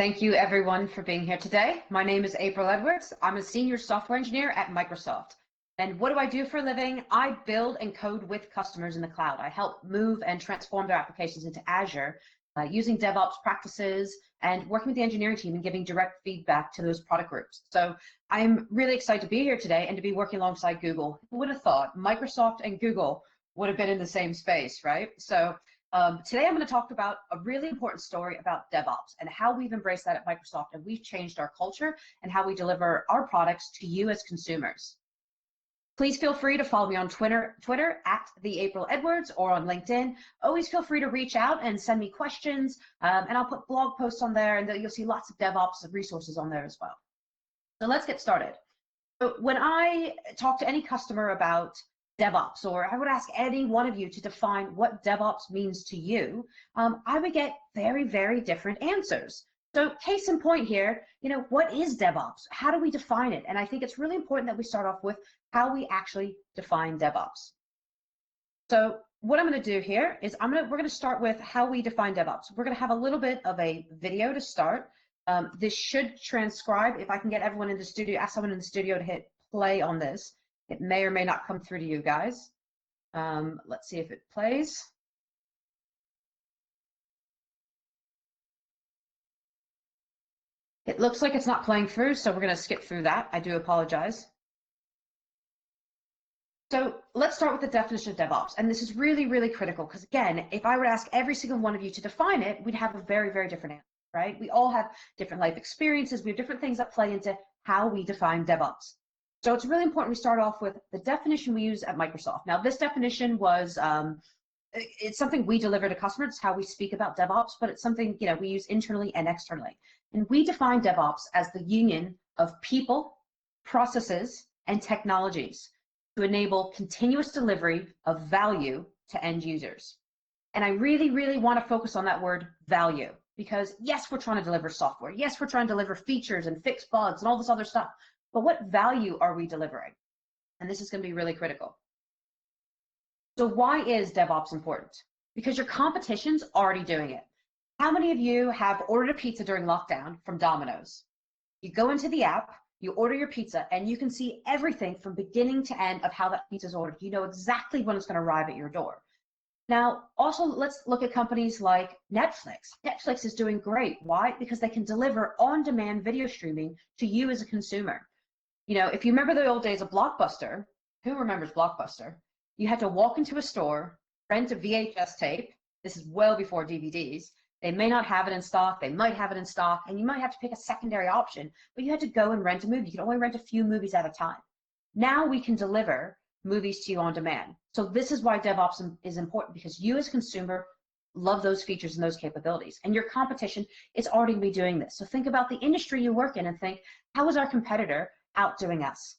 Thank you everyone for being here today. My name is April Edwards. I'm a senior software engineer at Microsoft. And what do I do for a living? I build and code with customers in the cloud. I help move and transform their applications into Azure using DevOps practices and working with the engineering team and giving direct feedback to those product groups. So I'm really excited to be here today and to be working alongside Google. Who would have thought Microsoft and Google would have been in the same space, right? So today I'm going to talk about a really important story about DevOps and how we've embraced that at Microsoft, and we've changed our culture and how we deliver our products to you as consumers. Please feel free to follow me on Twitter at @theAprilEdwards or on LinkedIn. Always feel free to reach out and send me questions, and I'll put blog posts on there, and you'll see lots of DevOps resources on there as well. So let's get started. So when I talk to any customer about DevOps, or I would ask any one of you to define what DevOps means to you, I would get very, very different answers. So case in point here, what is DevOps? How do we define it? And I think it's really important that we start off with how we actually define DevOps. So what I'm going to do here is we're going to start with how we define DevOps. We're going to have a little bit of a video to start. This should transcribe. If I can get everyone in the studio, ask someone in the studio to hit play on this. It may or may not come through to you guys. Let's see if it plays. It looks like it's not playing through, so we're going to skip through that. I do apologize. So let's start with the definition of DevOps. And this is really, really critical because, again, if I were to ask every single one of you to define it, we'd have a very, very different answer, right? We all have different life experiences. We have different things that play into how we define DevOps. So it's really important we start off with the definition we use at Microsoft. Now, this definition was, it's something we deliver to customers. It's how we speak about DevOps, but it's something we use internally and externally. And we define DevOps as the union of people, processes, and technologies to enable continuous delivery of value to end users. And I really, really want to focus on that word value, because yes, we're trying to deliver software. Yes, we're trying to deliver features and fix bugs and all this other stuff. But what value are we delivering? And this is going to be really critical. So why is DevOps important? Because your competition's already doing it. How many of you have ordered a pizza during lockdown from Domino's? You go into the app, you order your pizza, and you can see everything from beginning to end of how that pizza is ordered. You know exactly when it's going to arrive at your door. Now, also, let's look at companies like Netflix. Netflix is doing great. Why? Because they can deliver on-demand video streaming to you as a consumer. If you remember the old days of Blockbuster, who remembers Blockbuster? You had to walk into a store, rent a VHS tape. This is well before DVDs. They may not have it in stock. They might have it in stock, and you might have to pick a secondary option, but you had to go and rent a movie. You could only rent a few movies at a time. Now we can deliver movies to you on demand. So this is why DevOps is important, because you as a consumer love those features and those capabilities, and your competition is already going to be doing this. So think about the industry you work in and think, how is our competitor outdoing us?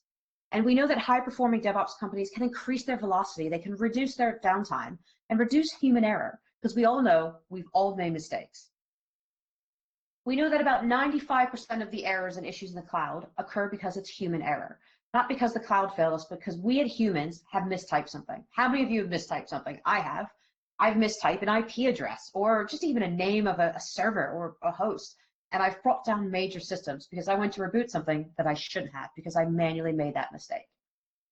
And we know that high-performing DevOps companies can increase their velocity, they can reduce their downtime, and reduce human error, because we all know we've all made mistakes. We know that about 95% of the errors and issues in the cloud occur because it's human error, not because the cloud failed us, because we as humans have mistyped something. How many of you have mistyped something? I have. I've mistyped an IP address, or just even a name of a server or a host. And I've brought down major systems because I went to reboot something that I shouldn't have because I manually made that mistake.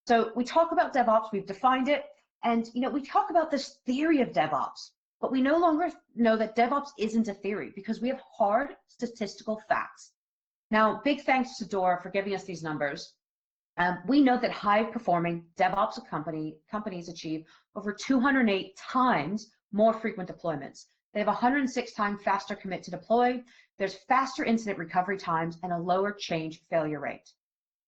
So we talk about DevOps, we've defined it, and we talk about this theory of DevOps, but we no longer know that DevOps isn't a theory because we have hard statistical facts. Now, big thanks to Dora for giving us these numbers. We know that high-performing DevOps companies achieve over 208 times more frequent deployments. They have 106 times faster commit to deploy. There's faster incident recovery times and a lower change failure rate.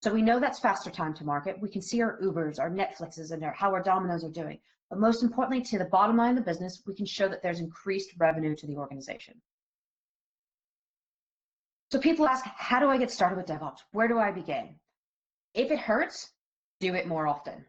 So we know that's faster time to market. We can see our Ubers, our Netflixes, and how our Domino's are doing. But most importantly, to the bottom line of the business, we can show that there's increased revenue to the organization. So people ask, how do I get started with DevOps? Where do I begin? If it hurts, do it more often.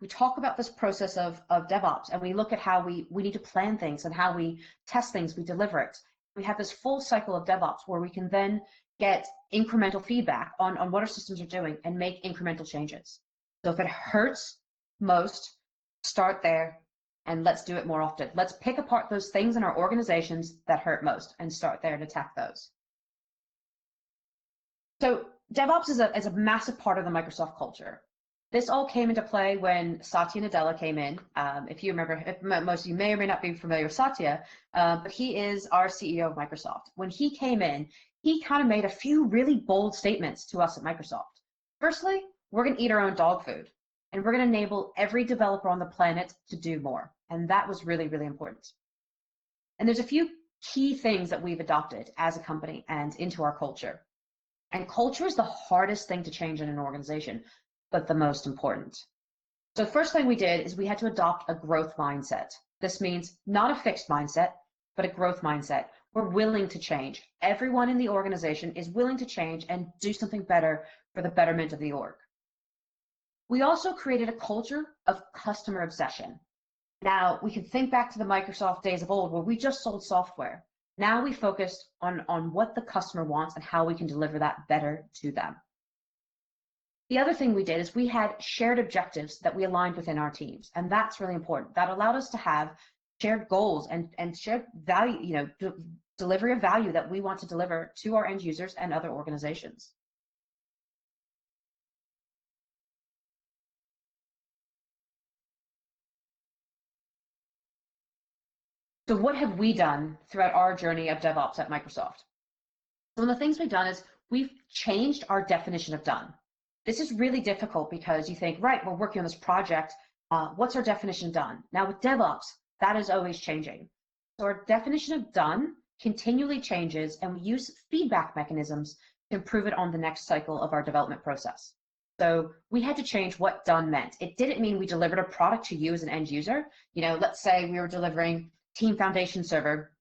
We talk about this process of DevOps, and we look at how we need to plan things and how we test things, we deliver it. We have this full cycle of DevOps where we can then get incremental feedback on what our systems are doing and make incremental changes. So if it hurts most, start there and let's do it more often. Let's pick apart those things in our organizations that hurt most and start there and attack those. So DevOps is a massive part of the Microsoft culture. This all came into play when Satya Nadella came in. If you remember, most of you may or may not be familiar with Satya, but he is our CEO of Microsoft. When he came in, he kind of made a few really bold statements to us at Microsoft. Firstly, we're going to eat our own dog food, and we're going to enable every developer on the planet to do more. And that was really, really important. And there's a few key things that we've adopted as a company and into our culture. And culture is the hardest thing to change in an organization, but the most important. So the first thing we did is we had to adopt a growth mindset. This means not a fixed mindset, but a growth mindset. We're willing to change. Everyone in the organization is willing to change and do something better for the betterment of the org. We also created a culture of customer obsession. Now, we can think back to the Microsoft days of old where we just sold software. Now we focused on what the customer wants and how we can deliver that better to them. The other thing we did is we had shared objectives that we aligned within our teams, and that's really important. That allowed us to have shared goals and shared value, delivery of value that we want to deliver to our end users and other organizations. So what have we done throughout our journey of DevOps at Microsoft? So one of the things we've done is we've changed our definition of done. This is really difficult because you think, right, we're working on this project. What's our definition of done? Now with DevOps, that is always changing. So our definition of done continually changes, and we use feedback mechanisms to improve it on the next cycle of our development process. So we had to change what done meant. It didn't mean we delivered a product to you as an end user. Let's say we were delivering Team Foundation Server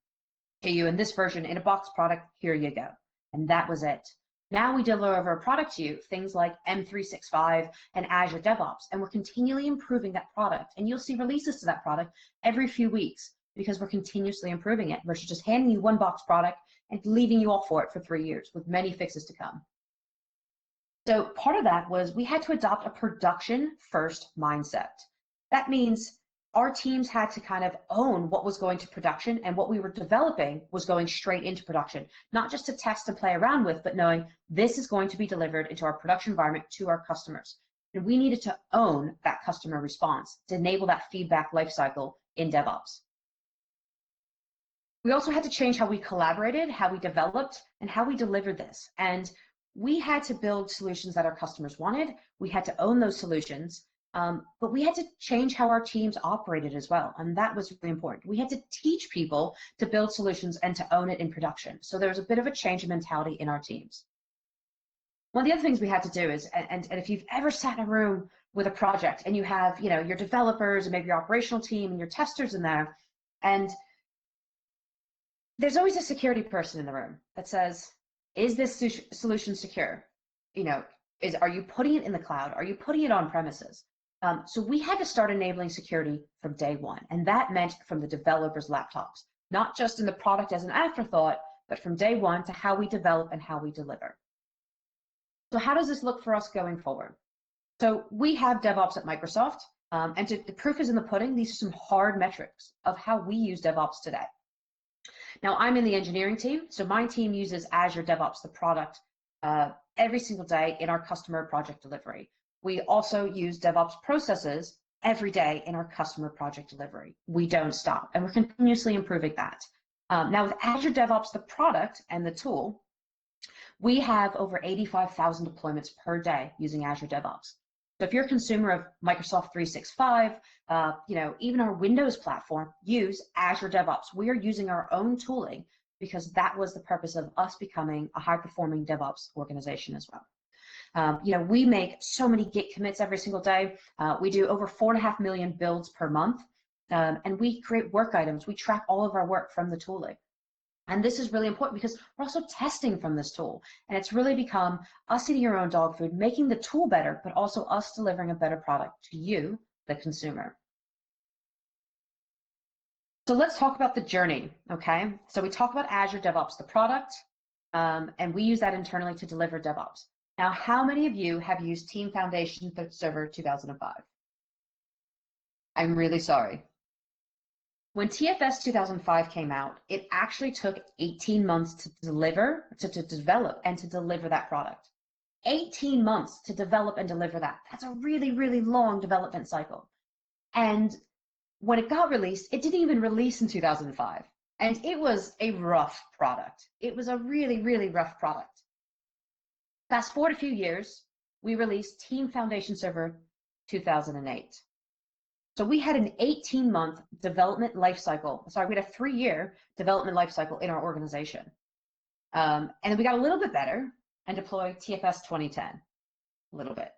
to you in this version in a box product, here you go. And that was it. Now we deliver a product to you, things like M365 and Azure DevOps, and we're continually improving that product. And you'll see releases to that product every few weeks because we're continuously improving it versus just handing you one box product and leaving you all for it for 3 years with many fixes to come. So part of that was we had to adopt a production first mindset. That means our teams had to kind of own what was going to production, and what we were developing was going straight into production, not just to test and play around with, but knowing this is going to be delivered into our production environment to our customers. And we needed to own that customer response to enable that feedback lifecycle in DevOps. We also had to change how we collaborated, how we developed, and how we delivered this. And we had to build solutions that our customers wanted. We had to own those solutions. But we had to change how our teams operated as well, and that was really important. We had to teach people to build solutions and to own it in production. So there was a bit of a change in mentality in our teams. One of the other things we had to do is, and if you've ever sat in a room with a project and you have, your developers and maybe your operational team and your testers in there, and there's always a security person in the room that says, is this solution secure? Are you putting it in the cloud? Are you putting it on premises? So we had to start enabling security from day one, and that meant from the developers' laptops, not just in the product as an afterthought, but from day one to how we develop and how we deliver. So how does this look for us going forward? So we have DevOps at Microsoft, and the proof is in the pudding. These are some hard metrics of how we use DevOps today. Now I'm in the engineering team, so my team uses Azure DevOps, the product, every single day in our customer project delivery. We also use DevOps processes every day in our customer project delivery. We don't stop, and we're continuously improving that. Now with Azure DevOps, the product and the tool, we have over 85,000 deployments per day using Azure DevOps. So if you're a consumer of Microsoft 365, even our Windows platform, use Azure DevOps. We are using our own tooling because that was the purpose of us becoming a high-performing DevOps organization as well. We make so many Git commits every single day. We do over 4.5 million builds per month, and we create work items. We track all of our work from the tooling. And this is really important because we're also testing from this tool. And it's really become us eating our own dog food, making the tool better, but also us delivering a better product to you, the consumer. So let's talk about the journey, okay? So we talk about Azure DevOps, the product, and we use that internally to deliver DevOps. Now, how many of you have used Team Foundation Server 2005? I'm really sorry. When TFS 2005 came out, it actually took 18 months to develop and to deliver that product. 18 months to develop and deliver that. That's a really, really long development cycle. And when it got released, it didn't even release in 2005. And it was a rough product. It was a really, really rough product. Fast forward a few years, we released Team Foundation Server 2008. So we had an 18-month development lifecycle. Sorry, we had a 3-year development lifecycle in our organization. And then we got a little bit better and deployed TFS 2010, a little bit.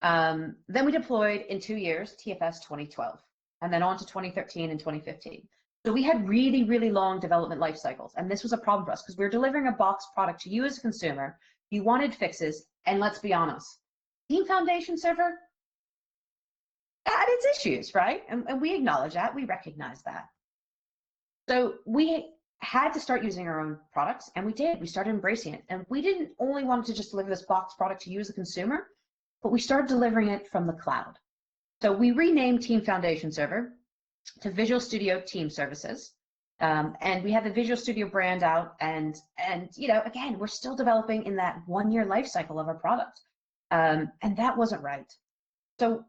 Then we deployed in 2 years TFS 2012, and then on to 2013 and 2015. So we had really, really long development life cycles, and this was a problem for us because we were delivering a box product to you as a consumer. You wanted fixes, and let's be honest, Team Foundation Server had its issues, right? And we acknowledge that, we recognize that. So we had to start using our own products, and we did. We started embracing it, and we didn't only want to just deliver this box product to you as a consumer, but we started delivering it from the cloud. So we renamed Team Foundation Server to Visual Studio Team Services, and we have the Visual Studio brand out, and you know, again, we're still developing in that 1-year life cycle of our product, and that wasn't right. So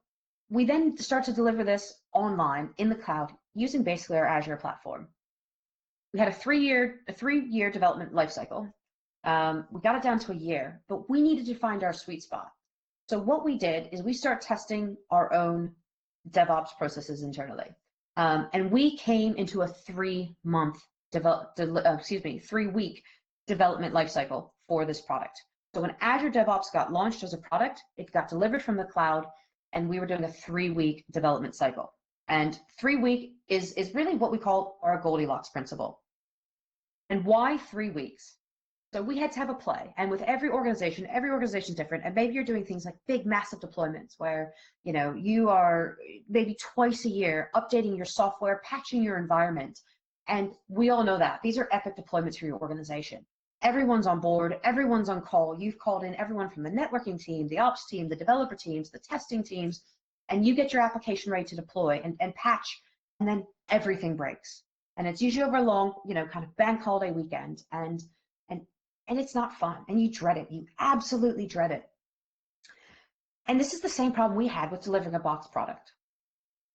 we then start to deliver this online in the cloud using basically our Azure platform. We had a 3-year development life cycle. We got it down to a year, but we needed to find our sweet spot. So what we did is we start testing our own DevOps processes internally. And we came into a 3-week development lifecycle for this product. So when Azure DevOps got launched as a product, it got delivered from the cloud, and we were doing a 3-week development cycle. And 3-week is really what we call our Goldilocks principle. And why 3 weeks? So we had to have a play, and with every organization is different, and maybe you're doing things like big, massive deployments where, you know, you are maybe twice a year updating your software, patching your environment, and we all know that these are epic deployments for your organization. Everyone's on board, everyone's on call. You've called in everyone from the networking team, the ops team, the developer teams, the testing teams, and you get your application ready to deploy and patch, and then everything breaks. And it's usually over a long, you know, kind of bank holiday weekend, and it's not fun, and you dread it. You absolutely dread it. And this is the same problem we had with delivering a box product.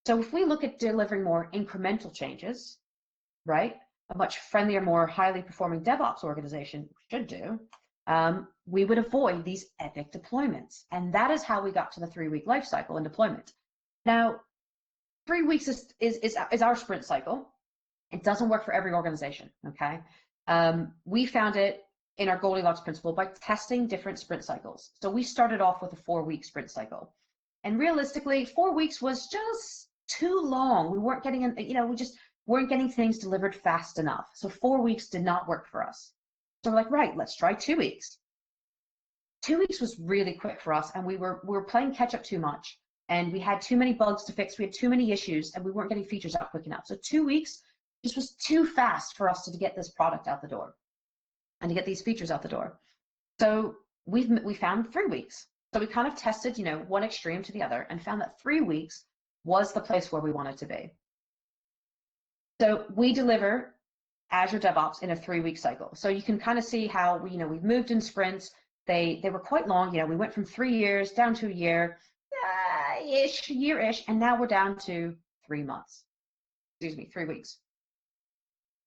So if we look at delivering more incremental changes, right, a much friendlier, more highly performing DevOps organization should do, we would avoid these epic deployments. And that is how we got to the 3-week life cycle and deployment. Now, 3 weeks is our sprint cycle. It doesn't work for every organization, okay? We found it in our Goldilocks principle by testing different sprint cycles. So we started off with a 4-week sprint cycle. And realistically, 4 weeks was just too long. We weren't getting, we just weren't getting things delivered fast enough. So 4 weeks did not work for us. So we're like, right, let's try 2 weeks. 2 weeks was really quick for us, and we were playing catch up too much, and we had too many bugs to fix. We had too many issues, and we weren't getting features out quick enough. So 2 weeks just was too fast for us to get this product out the door and to get these features out the door. So we found 3 weeks. So we kind of tested, you know, one extreme to the other, and found that 3 weeks was the place where we wanted to be. So we deliver Azure DevOps in a 3-week cycle. So you can kind of see how we've moved in sprints. They were quite long. You know, we went from 3 years down to a year, year-ish, and now we're down to 3 months. 3 weeks.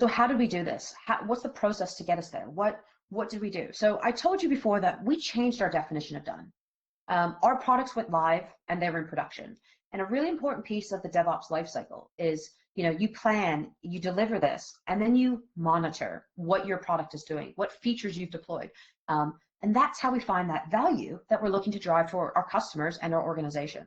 So how did we do this? What's the process to get us there? What did we do? So I told you before that we changed our definition of done. Our products went live and they were in production. And a really important piece of the DevOps lifecycle is, you know, you plan, you deliver this, and then you monitor what your product is doing, what features you've deployed. And that's how we find that value that we're looking to drive for our customers and our organization.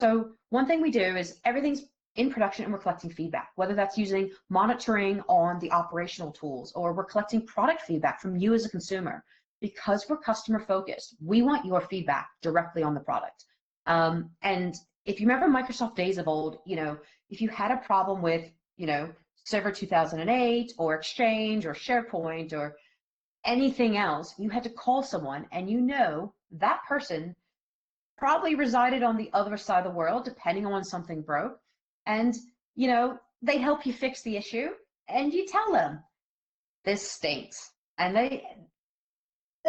So one thing we do is everything's in production and we're collecting feedback, whether that's using monitoring on the operational tools, or we're collecting product feedback from you as a consumer. Because we're customer focused, we want your feedback directly on the product. And if you remember Microsoft days of old, you know, if you had a problem with, you know, Server 2008 or Exchange or SharePoint or anything else, you had to call someone, and you know that person probably resided on the other side of the world, depending on when something broke. And, you know, they help you fix the issue, and you tell them, this stinks. And they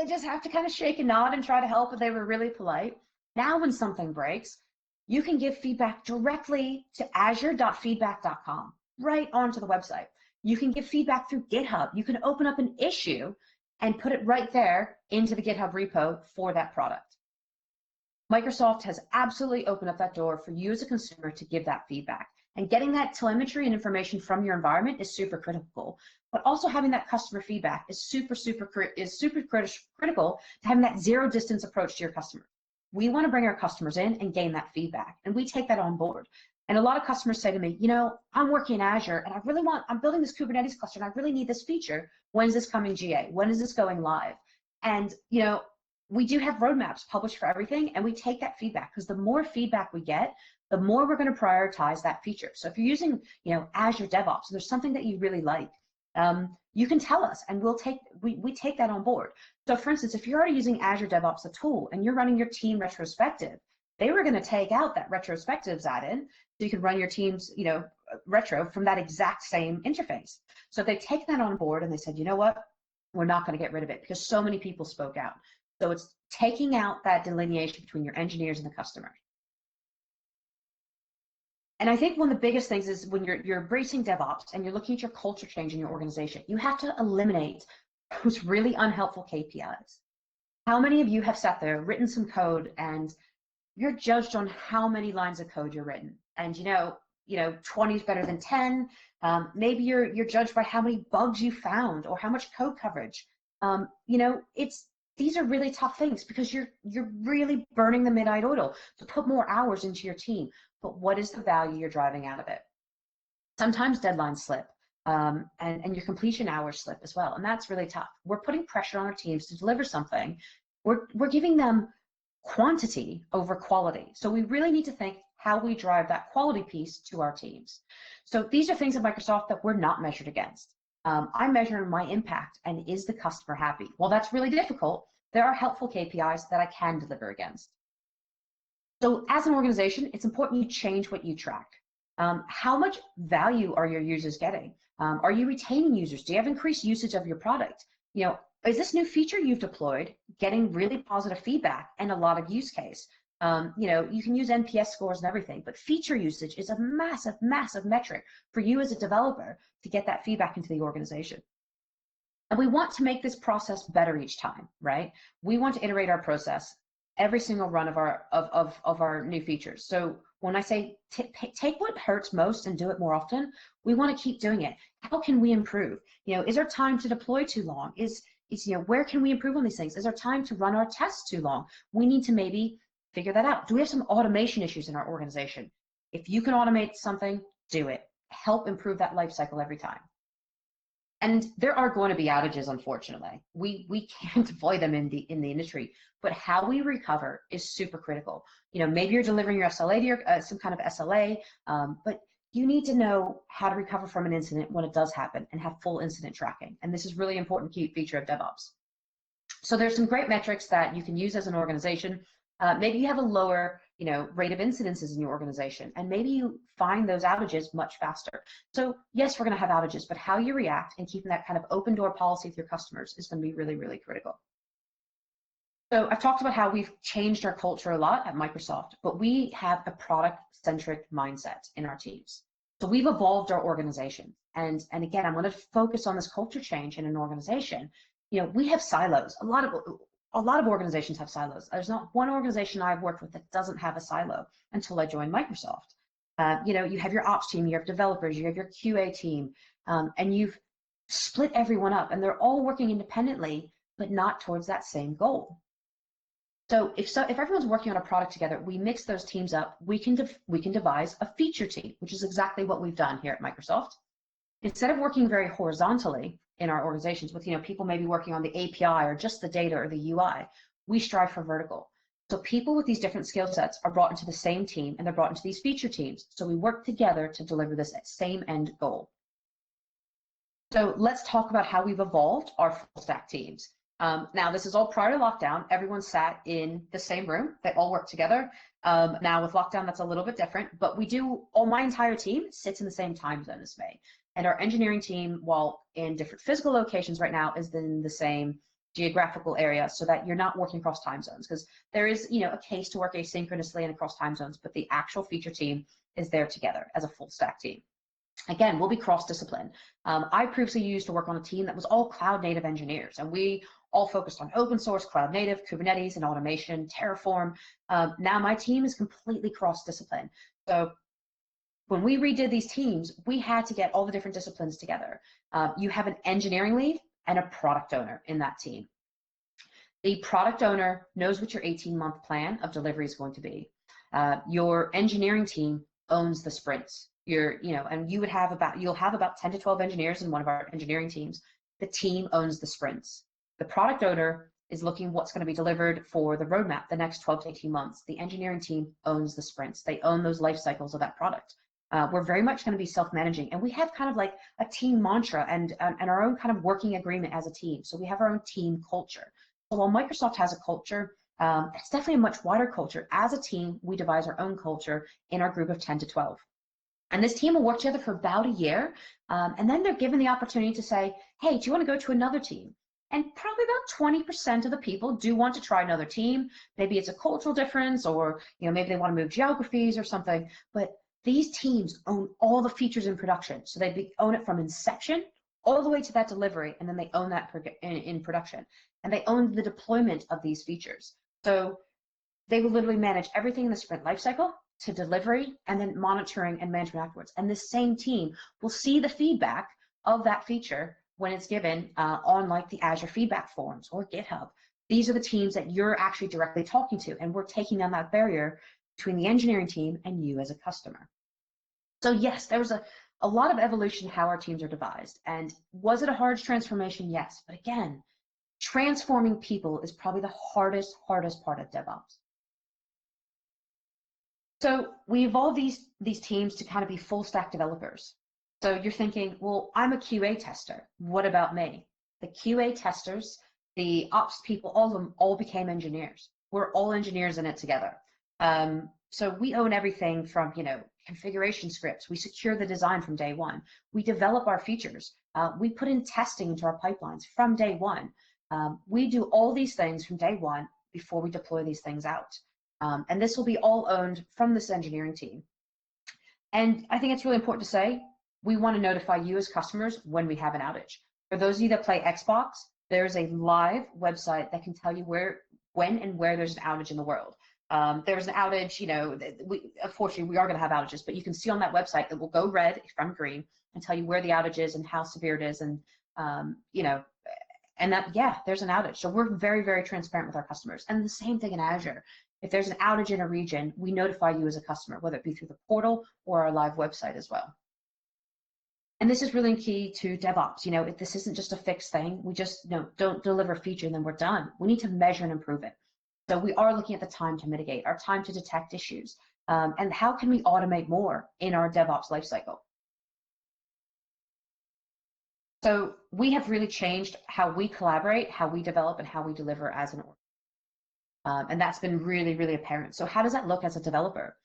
just have to kind of shake and nod and try to help, but they were really polite. Now when something breaks, you can give feedback directly to azure.feedback.com, right onto the website. You can give feedback through GitHub. You can open up an issue and put it right there into the GitHub repo for that product. Microsoft has absolutely opened up that door for you as a consumer to give that feedback. And getting that telemetry and information from your environment is super critical. But also having that customer feedback is super critical to having that zero distance approach to your customers. We want to bring our customers in and gain that feedback, and we take that on board. And a lot of customers say to me, you know, I'm working in Azure and I'm building this Kubernetes cluster and I really need this feature. When is this coming GA? When is this going live? And, you know, we do have roadmaps published for everything, and we take that feedback, because the more feedback we get, the more we're going to prioritize that feature. So if you're using, you know, Azure DevOps, and there's something that you really like, you can tell us, and we take that on board. So for instance, if you're already using Azure DevOps, a tool, and you're running your team retrospective, they were going to take out that retrospectives add-in, so you can run your team's, you know, retro from that exact same interface. So they take that on board, and they said, you know what, we're not going to get rid of it because so many people spoke out. So it's taking out that delineation between your engineers and the customer. And I think one of the biggest things is when you're embracing DevOps and you're looking at your culture change in your organization, you have to eliminate those really unhelpful KPIs. How many of you have sat there, written some code, and you're judged on how many lines of code you're written? And you know, 20 is better than 10. Maybe you're judged by how many bugs you found or how much code coverage. You know, these are really tough things, because you're really burning the midnight oil to put more hours into your team. But what is the value you're driving out of it? Sometimes deadlines slip, and your completion hours slip as well, and that's really tough. We're putting pressure on our teams to deliver something. We're giving them quantity over quality. So we really need to think how we drive that quality piece to our teams. So these are things at Microsoft that we're not measured against. I'm measuring my impact, and is the customer happy? Well, that's really difficult. There are helpful KPIs that I can deliver against. So as an organization, it's important you change what you track. How much value are your users getting? Are you retaining users? Do you have increased usage of your product? You know, is this new feature you've deployed getting really positive feedback and a lot of use case? You know, you can use NPS scores and everything, but feature usage is a massive, massive metric for you as a developer to get that feedback into the organization. And we want to make this process better each time, right? We want to iterate our process every single run of our new features. So when I say take what hurts most and do it more often, we want to keep doing it. How can we improve? You know, is our time to deploy too long? Is you know, where can we improve on these things? Is our time to run our tests too long? We need to maybe figure that out. Do we have some automation issues in our organization? If you can automate something, do it. Help improve that life cycle every time. And there are going to be outages, unfortunately. We can't avoid them in the industry, but how we recover is super critical. You know, maybe you're delivering your SLA to your some kind of SLA, but you need to know how to recover from an incident when it does happen and have full incident tracking. And this is really important key feature of DevOps. So there's some great metrics that you can use as an organization. Maybe you have a lower, you know, rate of incidences in your organization, and maybe you find those outages much faster. So yes, we're going to have outages, but how you react and keeping that kind of open door policy with your customers is going to be really, really critical. So I've talked about how we've changed our culture a lot at Microsoft, but we have a product-centric mindset in our teams. So we've evolved our organization. And again, I'm going to focus on this culture change in an organization. You know, we have silos. A lot of organizations have silos. There's not one organization I've worked with that doesn't have a silo until I joined Microsoft. You know, you have your ops team, you have developers, you have your QA team, and you've split everyone up, and they're all working independently, but not towards that same goal. So if everyone's working on a product together, we mix those teams up. We can devise a feature team, which is exactly what we've done here at Microsoft. Instead of working very horizontally in our organizations with, you know, people maybe working on the API or just the data or the UI, we strive for vertical. So people with these different skill sets are brought into the same team, and they're brought into these feature teams. So we work together to deliver this same end goal. So let's talk about how we've evolved our full stack teams. Now, this is all prior to lockdown. Everyone sat in the same room. They all work together. Now with lockdown, that's a little bit different, but my entire team sits in the same time zone as me. And our engineering team, while in different physical locations right now, is in the same geographical area, so that you're not working across time zones, because there is, a case to work asynchronously and across time zones, but the actual feature team is there together as a full stack team. Again, we'll be cross-discipline. I previously used to work on a team that was all cloud native engineers, and we all focused on open source, cloud native, Kubernetes and automation, Terraform. Now my team is completely cross-discipline. So when we redid these teams, we had to get all the different disciplines together. You have an engineering lead and a product owner in that team. The product owner knows what your 18-month plan of delivery is going to be. Your engineering team owns the sprints. And you'll have about 10 to 12 engineers in one of our engineering teams. The team owns the sprints. The product owner is looking what's going to be delivered for the roadmap the next 12 to 18 months. The engineering team owns the sprints. They own those life cycles of that product. We're very much going to be self-managing, and we have kind of like a team mantra and our own kind of working agreement as a team. So we have our own team culture. So while Microsoft has a culture, it's definitely a much wider culture. As a team, we devise our own culture in our group of 10 to 12. And this team will work together for about a year, and then they're given the opportunity to say, hey, do you want to go to another team? And probably about 20% of the people do want to try another team. Maybe it's a cultural difference, or maybe they want to move geographies or something. But these teams own all the features in production. So they own it from inception all the way to that delivery, and then they own that in production. And they own the deployment of these features. So they will literally manage everything in the sprint lifecycle to delivery, and then monitoring and management afterwards. And this same team will see the feedback of that feature when it's given on like the Azure feedback forums or GitHub. These are the teams that you're actually directly talking to, and we're taking down that barrier between the engineering team and you as a customer. So yes, there was a lot of evolution in how our teams are devised. And was it a hard transformation? Yes. But again, transforming people is probably the hardest part of DevOps. So we evolved these teams to kind of be full stack developers. So you're thinking, well, I'm a QA tester. What about me? The QA testers, the ops people, all of them all became engineers. We're all engineers in it together. So we own everything from, configuration scripts. We secure the design from day one. We develop our features. We put in testing into our pipelines from day one. We do all these things from day one before we deploy these things out. And this will be all owned from this engineering team. And I think it's really important to say, we want to notify you as customers when we have an outage. For those of you that play Xbox, there's a live website that can tell you when and where there's an outage in the world. There's an outage, unfortunately we are going to have outages, but you can see on that website that will go red from green and tell you where the outage is and how severe it is, and and that, yeah, there's an outage. So we're very, very transparent with our customers. And the same thing in Azure. If there's an outage in a region, we notify you as a customer, whether it be through the portal or our live website as well. And this is really key to DevOps. If this isn't just a fixed thing, we just don't deliver a feature and then we're done. We need to measure and improve it. So we are looking at the time to mitigate, our time to detect issues, and how can we automate more in our DevOps lifecycle. So we have really changed how we collaborate, how we develop, and how we deliver as an org. And that's been really, really apparent. So how does that look as a developer?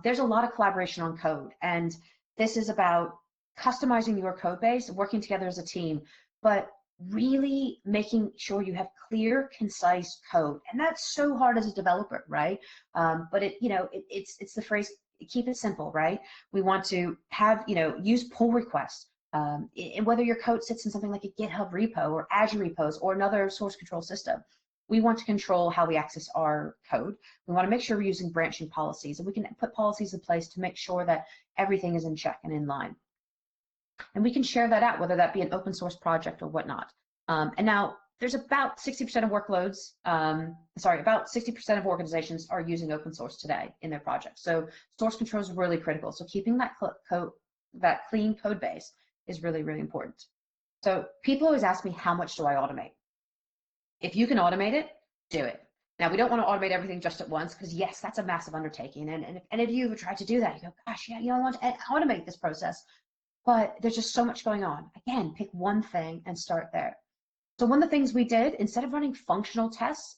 There's a lot of collaboration on code, and this is about customizing your code base, working together as a team, but really making sure you have clear, concise code. And that's so hard as a developer, right? But it's the phrase, keep it simple, right? We want to have, use pull requests. And whether your code sits in something like a GitHub repo or Azure repos or another source control system, we want to control how we access our code. We want to make sure we're using branching policies, and we can put policies in place to make sure that everything is in check and in line. And we can share that out, whether that be an open source project or whatnot. And now there's about 60% of workloads, about 60% of organizations are using open source today in their projects. So source control is really critical. So keeping that clean code base is really, really important. So people always ask me, how much do I automate? If you can automate it, do it. Now, we don't want to automate everything just at once, because yes, that's a massive undertaking. And if any of you have tried to do that, you go, gosh, yeah, I want to automate this process. But there's just so much going on. Again, pick one thing and start there. So one of the things we did, instead of running functional tests,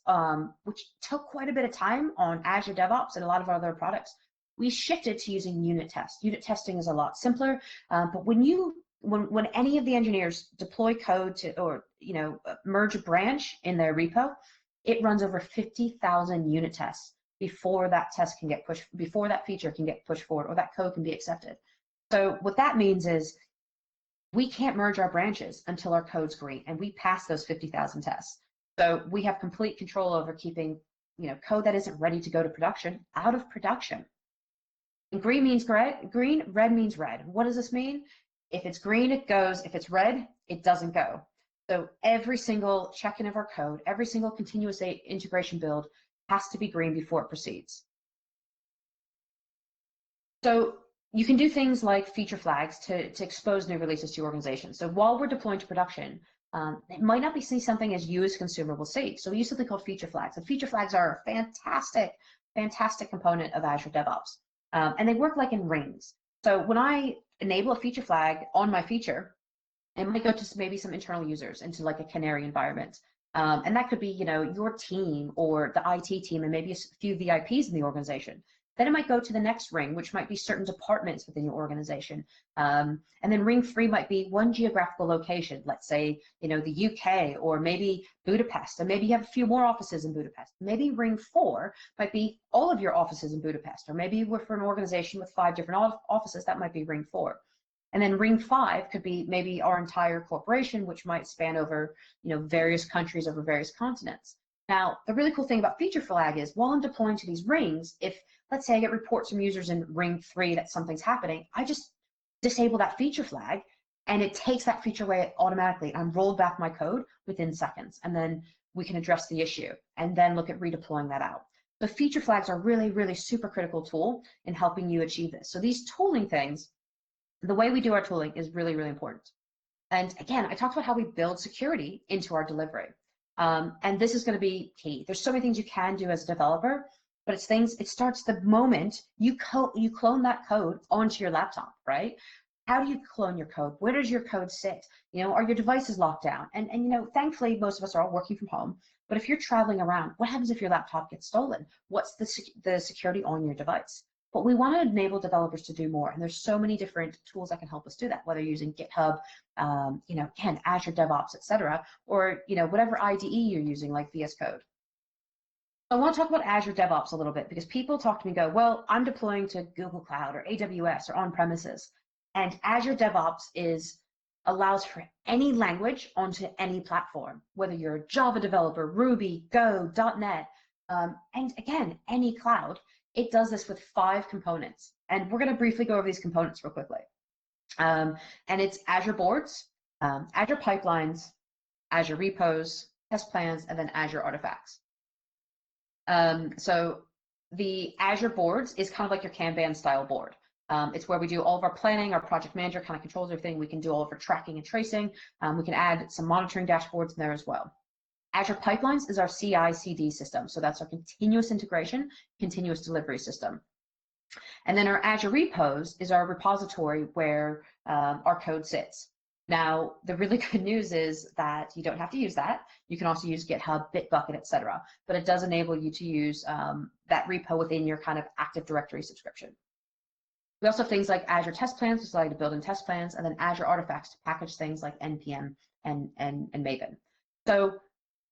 which took quite a bit of time on Azure DevOps and a lot of our other products, we shifted to using unit tests. Unit testing is a lot simpler, but when any of the engineers deploy code to, or merge a branch in their repo, it runs over 50,000 unit tests before that test can get pushed, before that feature can get pushed forward or that code can be accepted. So what that means is we can't merge our branches until our code's green, and we pass those 50,000 tests. So we have complete control over keeping code that isn't ready to go to production out of production. And green means green, red means red. What does this mean? If it's green, it goes. If it's red, it doesn't go. So every single check-in of our code, every single continuous integration build has to be green before it proceeds. So you can do things like feature flags to expose new releases to your organization. So while we're deploying to production, it might not be something as you as consumer will see. So we use something called feature flags. And feature flags are a fantastic component of Azure DevOps. And they work like in rings. So when I enable a feature flag on my feature, it might go to maybe some internal users into like a canary environment. And that could be, your team or the IT team and maybe a few VIPs in the organization. Then it might go to the next ring, which might be certain departments within your organization. And then ring 3 might be one geographical location, let's say, the UK or maybe Budapest, and maybe you have a few more offices in Budapest. Maybe ring 4 might be all of your offices in Budapest, or maybe we're for an organization with 5 different offices, that might be ring 4. And then ring 5 could be maybe our entire corporation, which might span over, various countries over various continents. Now, the really cool thing about feature flag is while I'm deploying to these rings, if let's say I get reports from users in ring 3 that something's happening, I just disable that feature flag and it takes that feature away automatically. I'm rolled back my code within seconds, and then we can address the issue and then look at redeploying that out. The feature flags are really super critical tool in helping you achieve this. So these tooling things, the way we do our tooling is really important. And again, I talked about how we build security into our delivery. And this is going to be key. There's so many things you can do as a developer, but it starts the moment you clone that code onto your laptop, right? How do you clone your code? Where does your code sit? Are your devices locked down? And thankfully, most of us are all working from home. But if you're traveling around, what happens if your laptop gets stolen? What's the security on your device? But we want to enable developers to do more, and there's so many different tools that can help us do that, whether using GitHub, again, Azure DevOps, etc., or whatever IDE you're using, like VS Code. I want to talk about Azure DevOps a little bit because people talk to me and go, well, I'm deploying to Google Cloud or AWS or on-premises, and Azure DevOps allows for any language onto any platform, whether you're a Java developer, Ruby, Go, .NET, and again, any cloud. It does this with 5 components, and we're going to briefly go over these components real quickly. And it's Azure Boards, Azure Pipelines, Azure Repos, Test Plans, and then Azure Artifacts. So the Azure Boards is kind of like your Kanban style board. It's where we do all of our planning. Our project manager kind of controls everything. We can do all of our tracking and tracing. We can add some monitoring dashboards in there as well. Azure Pipelines is our CI/CD system. So that's our continuous integration, continuous delivery system. And then our Azure Repos is our repository where our code sits. Now, the really good news is that you don't have to use that. You can also use GitHub, Bitbucket, etc. But it does enable you to use that repo within your kind of Active Directory subscription. We also have things like Azure Test Plans, which allow you to build in test plans, and then Azure Artifacts to package things like NPM and Maven. So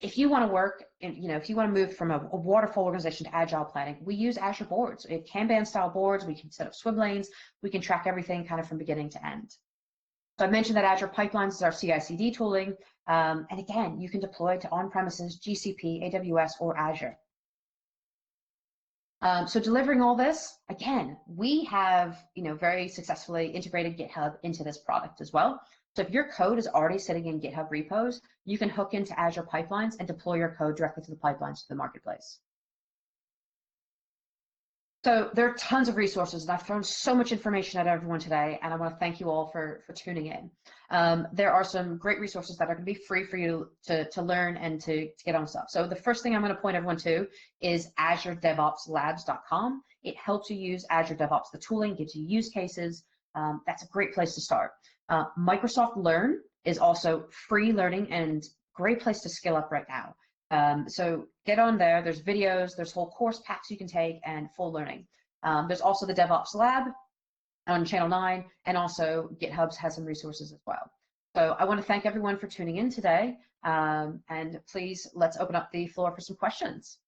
if you want to work, if you want to move from a waterfall organization to agile planning, we use Azure boards. We have Kanban style boards. We can set up swim lanes. We can track everything kind of from beginning to end. So I mentioned that Azure Pipelines is our CI/CD tooling. And again, you can deploy to on-premises, GCP, AWS, or Azure. So delivering all this, again, we have very successfully integrated GitHub into this product as well. So if your code is already sitting in GitHub repos, you can hook into Azure Pipelines and deploy your code directly to the pipelines to the marketplace. So there are tons of resources, and I've thrown so much information at everyone today, and I want to thank you all for tuning in. There are some great resources that are going to be free for you to learn and to get on stuff. So the first thing I'm going to point everyone to is AzureDevOpsLabs.com. It helps you use Azure DevOps, the tooling, gives you use cases. That's a great place to start. Microsoft Learn is also free learning and great place to skill up right now. So get on there. There's videos, there's whole course packs you can take, and full learning. There's also the DevOps Lab on Channel 9, and also GitHub has some resources as well. So I want to thank everyone for tuning in today, and please let's open up the floor for some questions.